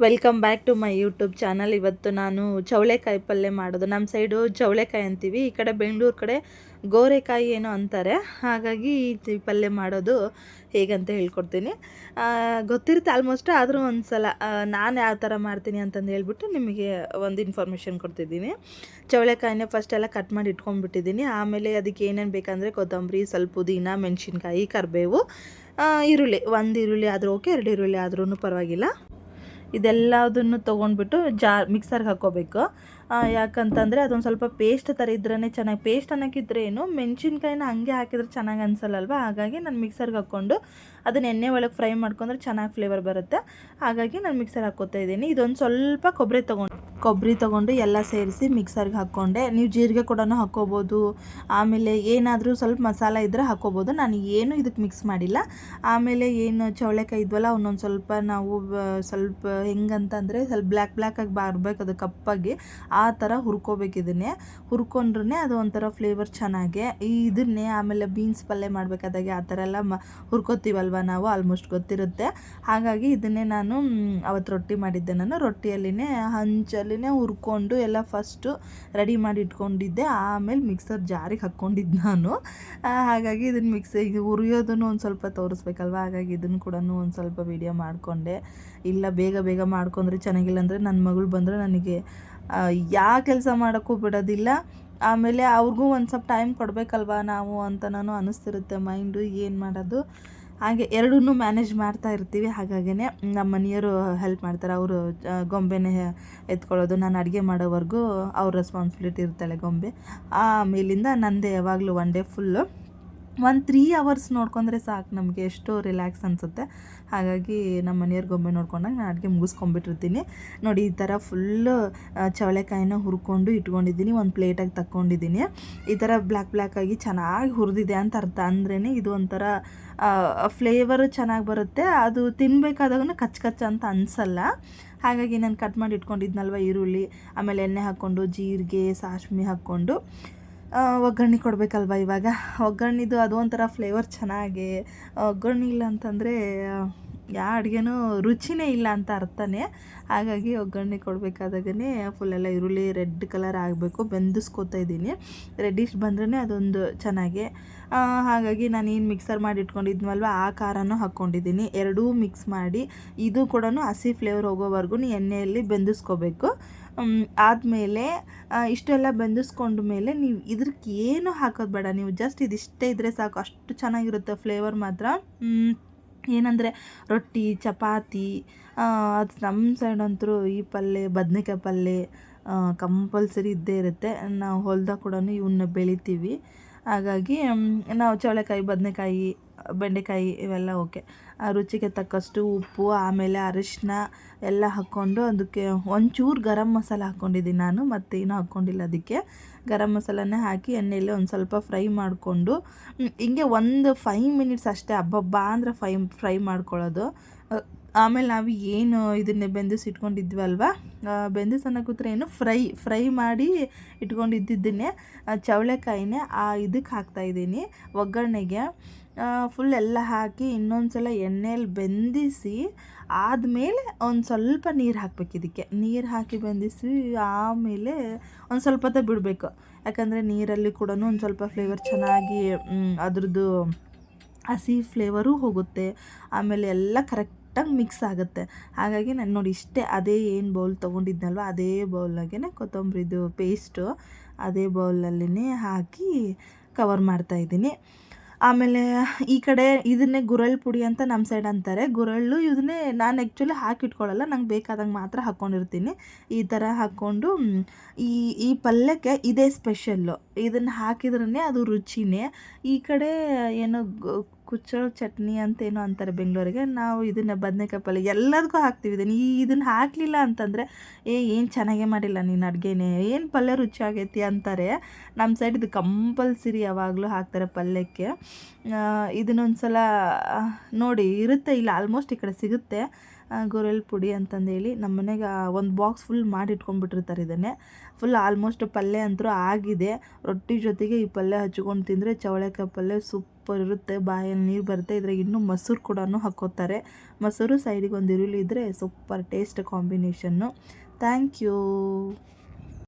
Welcome back to my YouTube channel. ಇವತ್ತು ನಾನು ಚವಳೆಕಾಯಿ ಪಲ್ಯ ಮಾಡೋದು. ನಮ್ಮ ಸೈಡು ಚವಳೆಕಾಯಿ ಅಂತೀವಿ, ಈ ಕಡೆ ಬೆಂಗಳೂರು ಕಡೆ ಗೋರೆಕಾಯಿ ಏನೋ ಅಂತಾರೆ. ಹಾಗಾಗಿ ಈ ಪಲ್ಯ ಮಾಡೋದು ಹೇಗಂತ ಹೇಳ್ಕೊಡ್ತೀನಿ. ಗೊತ್ತಿರುತ್ತೆ ಆಲ್ಮೋಸ್ಟ್, ಆದರೂ ಒಂದು ಸಲ ನಾನು ಯಾವ ಥರ ಮಾಡ್ತೀನಿ ಅಂತಂದು ಹೇಳ್ಬಿಟ್ಟು ನಿಮಗೆ ಒಂದು ಇನ್ಫಾರ್ಮೇಷನ್ ಕೊಡ್ತಿದ್ದೀನಿ. ಚವಳೆಕಾಯಿನ ಫಸ್ಟ್ ಎಲ್ಲ ಕಟ್ ಮಾಡಿ ಇಟ್ಕೊಂಡ್ಬಿಟ್ಟಿದ್ದೀನಿ. ಆಮೇಲೆ ಅದಕ್ಕೆ ಏನೇನು ಬೇಕಂದರೆ ಕೊತ್ತಂಬರಿ, ಸ್ವಲ್ಪ ಪುದೀನ, ಮೆಣಸಿನ್ಕಾಯಿ, ಕರಿಬೇವು, ಈರುಳ್ಳಿ. ಒಂದು ಈರುಳ್ಳಿ ಆದರೂ ಓಕೆ, 2 ಈರುಳ್ಳಿ ಆದ್ರೂ ಪರವಾಗಿಲ್ಲ. ಇದೆಲ್ಲದನ್ನು ತೊಗೊಂಡ್ಬಿಟ್ಟು ಮಿಕ್ಸರ್ಗೆ ಹಾಕ್ಕೋಬೇಕು. ಯಾಕಂತಂದರೆ ಅದೊಂದು ಸ್ವಲ್ಪ ಪೇಸ್ಟ್ ಥರ ಇದ್ರೇ ಚೆನ್ನಾಗಿ. ಪೇಸ್ಟ್ ಅನ್ನೋಕ್ಕಿದ್ರೆ ಏನು, ಮೆಣಸಿನ್ಕಾಯಿನ ಹಾಗೆ ಹಾಕಿದ್ರೆ ಚೆನ್ನಾಗಿ ಅನಿಸಲ್ಲಲ್ವ. ಹಾಗಾಗಿ ನಾನು ಮಿಕ್ಸರ್ಗೆ ಹಾಕ್ಕೊಂಡು ಅದನ್ನ ಎಣ್ಣೆ ಒಳಗೆ ಫ್ರೈ ಮಾಡ್ಕೊಂಡ್ರೆ ಚೆನ್ನಾಗಿ ಫ್ಲೇವರ್ ಬರುತ್ತೆ. ಹಾಗಾಗಿ ನಾನು ಮಿಕ್ಸರ್ ಹಾಕ್ಕೋತಾ ಇದ್ದೀನಿ. ಇದೊಂದು ಸ್ವಲ್ಪ ಕೊಬ್ಬರಿ ತೊಗೊಂಡು ಎಲ್ಲ ಸೇರಿಸಿ ಮಿಕ್ಸರ್ಗೆ ಹಾಕ್ಕೊಂಡೆ. ನೀವು ಜೀರಿಗೆ ಕೂಡ ಹಾಕ್ಕೋಬೋದು. ಆಮೇಲೆ ಏನಾದರೂ ಸ್ವಲ್ಪ ಮಸಾಲ ಇದ್ದರೆ ಹಾಕ್ಕೋಬೋದು. ನಾನು ಏನು ಇದಕ್ಕೆ ಮಿಕ್ಸ್ ಮಾಡಿಲ್ಲ. ಆಮೇಲೆ ಏನು ಚವಳೆಕಾಯಿ ಇದ್ವಲ್ಲ, ಅವನ್ನೊಂದು ಸ್ವಲ್ಪ ನಾವು ಸ್ವಲ್ಪ ಹೆಂಗಂತಂದರೆ ಸ್ವಲ್ಪ ಬ್ಲ್ಯಾಕಾಗಿ ಬರಬೇಕು, ಅದು ಕಪ್ಪಾಗಿ ಆ ಥರ ಹುರ್ಕೋಬೇಕು. ಇದನ್ನೇ ಹುರ್ಕೊಂಡ್ರೆ ಅದು ಒಂಥರ ಫ್ಲೇವರ್ ಚೆನ್ನಾಗೆ. ಇದನ್ನೇ ಆಮೇಲೆ ಬೀನ್ಸ್ ಪಲ್ಯ ಮಾಡಬೇಕಾದಾಗೆ ಆ ಥರ ಎಲ್ಲ ಹುರ್ಕೋತೀವಲ್ವ ನಾವು, ಆಲ್ಮೋಸ್ಟ್ ಗೊತ್ತಿರುತ್ತೆ. ಹಾಗಾಗಿ ಇದನ್ನೇ ನಾನು ಅವತ್ತು ರೊಟ್ಟಿ ಮಾಡಿದ್ದೆ. ನಾನು ರೊಟ್ಟಿಯಲ್ಲಿನೇ ಹಂಚಲ್ಲಿನೇ ಹುರ್ಕೊಂಡು ಎಲ್ಲ ಫಸ್ಟು ರೆಡಿ ಮಾಡಿ ಇಟ್ಕೊಂಡಿದ್ದೆ. ಆಮೇಲೆ ಮಿಕ್ಸರ್ ಜಾರಿಗೆ ಹಾಕ್ಕೊಂಡಿದ್ದು ನಾನು. ಹಾಗಾಗಿ ಇದನ್ನು ಈಗ ಹುರಿಯೋದನ್ನು ಒಂದು ಸ್ವಲ್ಪ ತೋರಿಸ್ಬೇಕಲ್ವ. ಹಾಗಾಗಿ ಇದನ್ನು ಕೂಡ ಒಂದು ಸ್ವಲ್ಪ ವೀಡಿಯೋ ಮಾಡಿಕೊಂಡೆ. ಇಲ್ಲ ಬೇಗ ಬೇಗ ಮಾಡ್ಕೊಂಡ್ರೆ ಚೆನ್ನಾಗಿಲ್ಲ ಅಂದರೆ ನನ್ನ ಮಗಳು ಬಂದರೆ ನನಗೆ ಯಾವ ಕೆಲಸ ಮಾಡೋಕ್ಕೂ ಬಿಡೋದಿಲ್ಲ. ಆಮೇಲೆ ಅವ್ರಿಗೂ ಒಂದು ಸ್ವಲ್ಪ ಟೈಮ್ ಕೊಡಬೇಕಲ್ವ ನಾವು ಅಂತ ನಾನು ಅನ್ನಿಸ್ತಿರುತ್ತೆ ಮೈಂಡು. ಏನು ಮಾಡೋದು, ಹಾಗೆ ಎರಡನ್ನೂ ಮ್ಯಾನೇಜ್ ಮಾಡ್ತಾ ಇರ್ತೀವಿ. ಹಾಗಾಗೇ ನಮ್ಮ ಮನೆಯವರು ಹೆಲ್ಪ್ ಮಾಡ್ತಾರೆ. ಅವರು ಗೊಂಬೆನೇ ಎತ್ಕೊಳ್ಳೋದು, ನಾನು ಅಡುಗೆ ಮಾಡೋವರೆಗೂ ಅವ್ರ ರೆಸ್ಪಾನ್ಸಿಬಿಲಿಟಿ ಇರ್ತಾಳೆ ಗೊಂಬೆ. ಆಮೇಲಿಂದ ನಂದೇ ಯಾವಾಗಲೂ ಒನ್ ಡೇ ಫುಲ್ಲು ಒಂದು 3 ಅವರ್ಸ್ ನೋಡ್ಕೊಂಡ್ರೆ ಸಾಕು, ನಮಗೆ ಎಷ್ಟೋ ರಿಲ್ಯಾಕ್ಸ್ ಅನಿಸುತ್ತೆ. ಹಾಗಾಗಿ ನಮ್ಮ ಮನೆಯವ್ರ ಗೊಂಬೆ ನೋಡ್ಕೊಂಡಾಗ ನಾನು ಅಡುಗೆ ಮುಗಿಸ್ಕೊಂಡ್ಬಿಟ್ಟಿರ್ತೀನಿ. ನೋಡಿ, ಈ ಥರ ಫುಲ್ಲು ಚವಳೆಕಾಯಿನ ಹುರ್ಕೊಂಡು ಇಟ್ಕೊಂಡಿದ್ದೀನಿ. ಒಂದು ಪ್ಲೇಟಾಗಿ ತಕ್ಕೊಂಡಿದ್ದೀನಿ. ಈ ಥರ ಬ್ಲ್ಯಾಕಾಗಿ ಚೆನ್ನಾಗಿ ಹುರಿದಿದೆ ಅಂತ ಅರ್ಥ. ಅಂದ್ರೇ ಇದು ಒಂಥರ ಫ್ಲೇವರು ಚೆನ್ನಾಗಿ ಬರುತ್ತೆ. ಅದು ತಿನ್ನಬೇಕಾದಾಗೂ ಕಚ್ಚ ಅಂತ ಅನಿಸಲ್ಲ. ಹಾಗಾಗಿ ನಾನು ಕಟ್ ಮಾಡಿ ಇಟ್ಕೊಂಡಿದ್ನಲ್ವ ಈರುಳ್ಳಿ, ಆಮೇಲೆ ಎಣ್ಣೆ ಹಾಕ್ಕೊಂಡು ಜೀರಿಗೆ ಸಾಸಿವೆ ಹಾಕ್ಕೊಂಡು ಒಗ್ಗರಣೆ ಕೊಡಬೇಕಲ್ವ. ಇವಾಗ ಒಗ್ಗರಣೆದು ಅದು ಒಂಥರ ಫ್ಲೇವರ್ ಚೆನ್ನಾಗಿ. ಒಗ್ಗರಣೆ ಇಲ್ಲ ಅಂತಂದರೆ ಯಾವ ಅಡುಗೆನೂ ರುಚಿನೇ ಇಲ್ಲ ಅಂತ ಅರ್ಥನೇ. ಹಾಗಾಗಿ ಒಗ್ಗರಣೆ ಕೊಡಬೇಕಾದಾಗೇ ಫುಲ್ಲೆಲ್ಲ ಈರುಳ್ಳಿ ರೆಡ್ ಕಲರ್ ಆಗಬೇಕು. ಬೆಂದಿಸ್ಕೋತಾ ಇದ್ದೀನಿ. ರೆಡ್ಡಿಶ್ ಬಂದ್ರೇ ಅದೊಂದು ಚೆನ್ನಾಗೆ. ಹಾಗಾಗಿ ನಾನು ಏನು ಮಿಕ್ಸರ್ ಮಾಡಿ ಇಟ್ಕೊಂಡಿದ್ನಲ್ವ ಆ ಖಾರನೂ ಹಾಕ್ಕೊಂಡಿದ್ದೀನಿ. ಎರಡೂ ಮಿಕ್ಸ್ ಮಾಡಿ ಇದು ಕೂಡ ಹಸಿ ಫ್ಲೇವರ್ ಹೋಗೋವರೆಗೂ ಎಣ್ಣೆಯಲ್ಲಿ ಬೆಂದಿಸ್ಕೋಬೇಕು. ಆದಮೇಲೆ ಇಷ್ಟೆಲ್ಲ ಬೆಂದಿಸ್ಕೊಂಡ ಮೇಲೆ ನೀವು ಇದಕ್ಕೆ ಏನು ಹಾಕೋದು ಬೇಡ. ನೀವು ಜಸ್ಟ್ ಇದಿಷ್ಟೇ ಇದ್ದರೆ ಸಾಕು, ಅಷ್ಟು ಚೆನ್ನಾಗಿರುತ್ತೆ ಫ್ಲೇವರ್ ಮಾತ್ರ. ಏನಂದರೆ ರೊಟ್ಟಿ, ಚಪಾತಿ, ಅದು ನಮ್ಮ ಸೈಡ್ ಅಂತೂ ಈ ಪಲ್ಯ, ಬದನೇಕಾಯಿ ಪಲ್ಯ ಕಂಪಲ್ಸರಿ ಇದ್ದೇ ಇರುತ್ತೆ. ನಾವು ಹೊಲ್ದಾಗ ಕೂಡ ಇವನ್ನ ಬೆಳಿತೀವಿ. ಹಾಗಾಗಿ ನಾವು ಚವಳೆಕಾಯಿ, ಬದನೇಕಾಯಿ, ಬೆಂಡೆಕಾಯಿ ಇವೆಲ್ಲ ಓಕೆ. ರುಚಿಗೆ ತಕ್ಕಷ್ಟು ಉಪ್ಪು, ಆಮೇಲೆ ಅರಿಶಿನ ಎಲ್ಲ ಹಾಕ್ಕೊಂಡು ಅದಕ್ಕೆ ಒಂಚೂರು ಗರಂ ಮಸಾಲ ಹಾಕ್ಕೊಂಡಿದ್ದೀನಿ ನಾನು. ಮತ್ತೇನು ಹಾಕ್ಕೊಂಡಿಲ್ಲ. ಅದಕ್ಕೆ ಗರಂ ಮಸಾಲನೇ ಹಾಕಿ ಎಣ್ಣೆಯಲ್ಲಿ ಒಂದು ಸ್ವಲ್ಪ ಫ್ರೈ ಮಾಡಿಕೊಂಡು ಹಿಂಗೆ ಒಂದು 5 ಮಿನಿಟ್ಸ್ ಅಷ್ಟೇ, ಹಬ್ಬಬ್ಬಾ ಅಂದರೆ ಫ್ರೈ ಮಾಡ್ಕೊಳ್ಳೋದು. ಆಮೇಲೆ ನಾವು ಏನು ಇದನ್ನೇ ಬೆಂದಿಸಿಟ್ಕೊಂಡಿದ್ವಲ್ವ, ಬೆಂದಿಸೋಣ ಕೂತ್ರೆ ಏನು ಫ್ರೈ ಮಾಡಿ ಇಟ್ಕೊಂಡಿದ್ದನ್ನೇ ಚವಳೆಕಾಯಿನೇ ಇದಕ್ಕೆ ಹಾಕ್ತಾಯಿದ್ದೀನಿ ಒಗ್ಗರಣೆಗೆ. ಫುಲ್ ಎಲ್ಲ ಹಾಕಿ ಇನ್ನೊಂದು ಸಲ ಎಣ್ಣೆಯಲ್ಲಿ ಬೆಂದಿಸಿ ಆದಮೇಲೆ ಒಂದು ಸ್ವಲ್ಪ ನೀರು ಹಾಕ್ಬೇಕು. ಇದಕ್ಕೆ ನೀರು ಹಾಕಿ ಬೆಂದಿಸಿ ಆಮೇಲೆ ಒಂದು ಸ್ವಲ್ಪ ಹೊತ್ತು ಬಿಡಬೇಕು. ಯಾಕಂದರೆ ನೀರಲ್ಲಿ ಕೂಡ ಒಂದು ಸ್ವಲ್ಪ ಫ್ಲೇವರ್ ಚೆನ್ನಾಗಿ ಅದ್ರದ್ದು ಹಸಿ ಫ್ಲೇವರು ಹೋಗುತ್ತೆ. ಆಮೇಲೆ ಎಲ್ಲ ಕರೆಕ್ಟಾಗಿ ಮಿಕ್ಸ್ ಆಗುತ್ತೆ. ಹಾಗಾಗಿ ನಾನು ನೋಡಿ ಇಷ್ಟೇ, ಅದೇ ಏನು ಬೌಲ್ ತೊಗೊಂಡಿದ್ನಲ್ವ ಅದೇ ಬೌಲಾಗೇ ಕೊತ್ತಂಬರಿದು ಪೇಸ್ಟು ಅದೇ ಬೌಲಲ್ಲಿನೇ ಹಾಕಿ ಕವರ್ ಮಾಡ್ತಾಯಿದ್ದೀನಿ. ಆಮೇಲೆ ಈ ಕಡೆ ಇದನ್ನೇ ಗುರಳ್ ಪುಡಿ ಅಂತ ನಮ್ಮ ಸೈಡ್ ಅಂತಾರೆ. ಗುರಳ್ಳು ಇದನ್ನೇ ನಾನು ಆ್ಯಕ್ಚುಲಿ ಹಾಕಿಟ್ಕೊಳ್ಳಲ್ಲ, ನಂಗೆ ಬೇಕಾದಂಗೆ ಮಾತ್ರ ಹಾಕ್ಕೊಂಡಿರ್ತೀನಿ. ಈ ಥರ ಹಾಕ್ಕೊಂಡು ಈ ಪಲ್ಯಕ್ಕೆ ಇದೇ ಸ್ಪೆಷಲ್ಲು. ಇದನ್ನು ಹಾಕಿದ್ರೇ ಅದು ರುಚಿನೇ. ಈ ಕಡೆ ಏನೋ ಕುಚ್ಚಳ ಚಟ್ನಿ ಅಂತೇನೋ ಅಂತಾರೆ ಬೆಂಗಳೂರಿಗೆ. ನಾವು ಇದನ್ನು ಬದನೇಕಾಯಿ ಪಲ್ಯ ಎಲ್ಲದಕ್ಕೂ ಹಾಕ್ತೀವಿ. ಇದನ್ನು ಹಾಕಲಿಲ್ಲ ಅಂತಂದರೆ ಏನು ಚೆನ್ನಾಗೇ ಮಾಡಿಲ್ಲ ನೀನು ಅಡುಗೆನೇ, ಏನು ಪಲ್ಯ ರುಚಿ ಆಗೈತಿ ಅಂತಾರೆ. ನಮ್ಮ ಸೈಡ್ ಇದು ಕಂಪಲ್ಸರಿ ಯಾವಾಗಲೂ ಹಾಕ್ತಾರೆ ಪಲ್ಯಕ್ಕೆ. ಇದನ್ನೊಂದು ಸಲ ನೋಡಿ, ಇರುತ್ತೆ ಇಲ್ಲ ಆಲ್ಮೋಸ್ಟ್ ಈ ಕಡೆ ಸಿಗುತ್ತೆ. ಗೊರೆಲ್ ಪುಡಿ ಅಂತಂದೇಳಿ ನಮ್ಮ ಮನೆಗೆ ಒಂದು ಬಾಕ್ಸ್ ಫುಲ್ ಮಾಡಿ ಇಟ್ಕೊಂಡ್ಬಿಟ್ಟಿರ್ತಾರೆ. ಇದನ್ನೇ ಫುಲ್ ಆಲ್ಮೋಸ್ಟ್ ಪಲ್ಯ ಅಂತೂ ಆಗಿದೆ. ರೊಟ್ಟಿ ಜೊತೆಗೆ ಈ ಪಲ್ಯ ಹಚ್ಕೊಂಡು ತಿಂದರೆ ಚವಳೆಕಾಯಿ ಪಲ್ಯ ಸೂಪರ್ ಇರುತ್ತೆ, ಬಾಯಲ್ಲಿ ನೀರು ಬರುತ್ತೆ. ಇದ್ರಾಗ ಇನ್ನೂ ಮೊಸರು ಕೂಡ ಹಾಕ್ಕೋತಾರೆ. ಮೊಸರು ಸೈಡಿಗೆ ಒಂದು ಈರುಳ್ಳಿ ಇದ್ದರೆ super taste combination. Thank you.